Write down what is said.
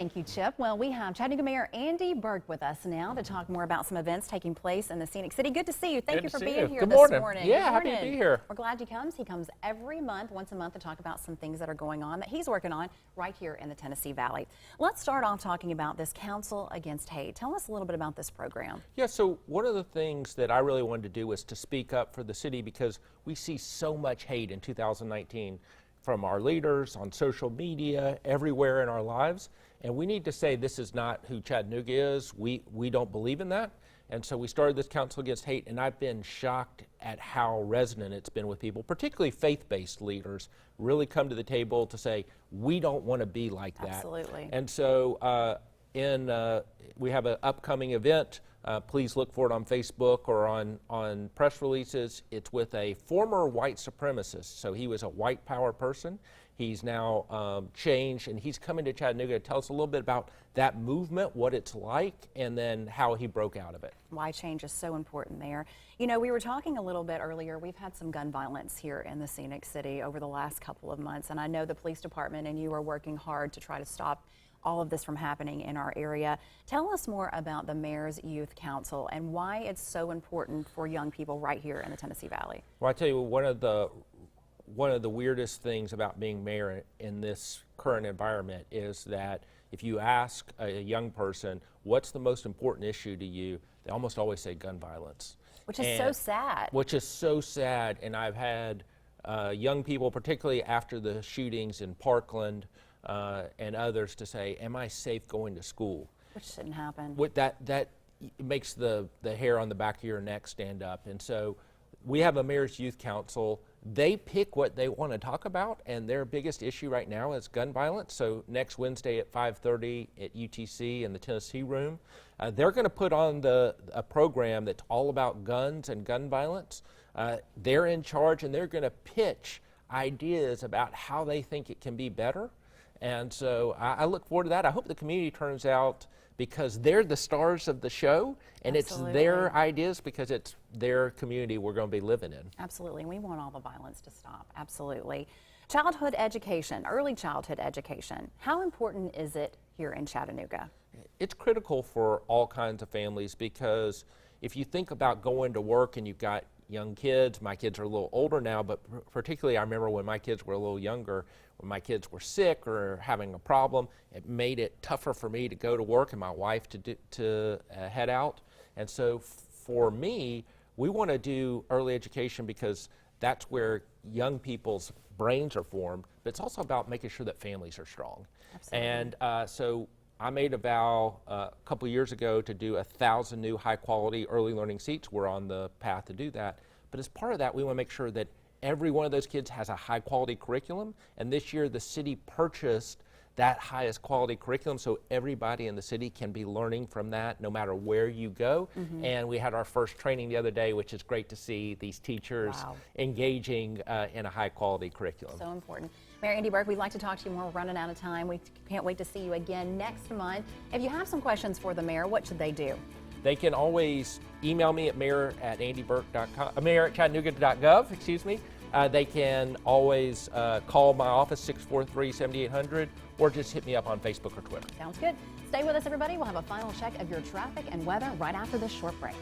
Thank you, Chip. Well, we have Chattanooga Mayor Andy Berke with us now to talk more about some events taking place in the Scenic City. Good to see you. Thank you for being here this morning. Yeah, happy to be here. We're glad you comes. He comes every month, once a month, to talk about some things that are going on that he's working on right here in the Tennessee Valley. Let's start off talking about this Council Against Hate. Tell us a little bit about this program. Yeah, so one of the things that I really wanted to do was to speak up for the city because we see so much hate in 2019 from our leaders on social media, everywhere in our lives. And we need to say this is not who Chattanooga is. We don't believe in that. And so we started this Council Against Hate, and I've been shocked at how resonant it's been with people, particularly faith-based leaders, really come to the table to say, we don't want to be like that. Absolutely. And so we have an upcoming event. Please look for it on Facebook or on press releases. It's with a former white supremacist. So he was a white power person. He's now changed, and he's coming to Chattanooga to tell us a little bit about that movement, what it's like, and then how he broke out of it. Why change is so important there. You know, we were talking a little bit earlier. We've had some gun violence here in the Scenic City over the last couple of months, and I know the police department and you are working hard to try to stop all of this from happening in our area. Tell us more about the Mayor's Youth Council and why it's so important for young people right here in the Tennessee Valley. Well, I tell you, one of the weirdest things about being mayor in this current environment is that if you ask a young person, what's the most important issue to you, they almost always say gun violence. Which is so sad. Which is so sad, and I've had young people, particularly after the shootings in Parkland, and others to say, am I safe going to school? Which shouldn't happen. That makes the hair on the back of your neck stand up. And so we have a Mayor's Youth Council. They pick what they want to talk about, and their biggest issue right now is gun violence. So next Wednesday at 5:30 at UTC in the Tennessee Room, they're going to put on a program that's all about guns and gun violence. They're in charge, and they're going to pitch ideas about how they think it can be better. And so I look forward to that. I hope the community turns out because they're the stars of the show, and Absolutely. It's their ideas because it's their community we're going to be living in. Absolutely. We want all the violence to stop. Absolutely. Childhood education, early childhood education. How important is it here in Chattanooga? It's critical for all kinds of families because if you think about going to work and you've got young kids, my kids are a little older now, but particularly I remember when my kids were a little younger, when my kids were sick or having a problem, it made it tougher for me to go to work and my wife to head out. And so for me, we want to do early education because that's where young people's brains are formed, but it's also about making sure that families are strong. Absolutely. And so I made a vow a couple years ago to do 1,000 new high-quality early learning seats. We're on the path to do that. But as part of that, we want to make sure that every one of those kids has a high-quality curriculum. And this year, the city purchased that highest quality curriculum so everybody in the city can be learning from that no matter where you go. Mm-hmm. And we had our first training the other day, which is great to see these teachers engaging in a high-quality curriculum. So important. Mayor Andy Berke, we'd like to talk to you more. We're running out of time. We can't wait to see you again next month. If you have some questions for the mayor, what should they do? They can always email me at mayor@andyberke.com, mayor@chattanooga.gov, excuse me. They can always call my office, 643-7800, or just hit me up on Facebook or Twitter. Sounds good. Stay with us, everybody. We'll have a final check of your traffic and weather right after this short break.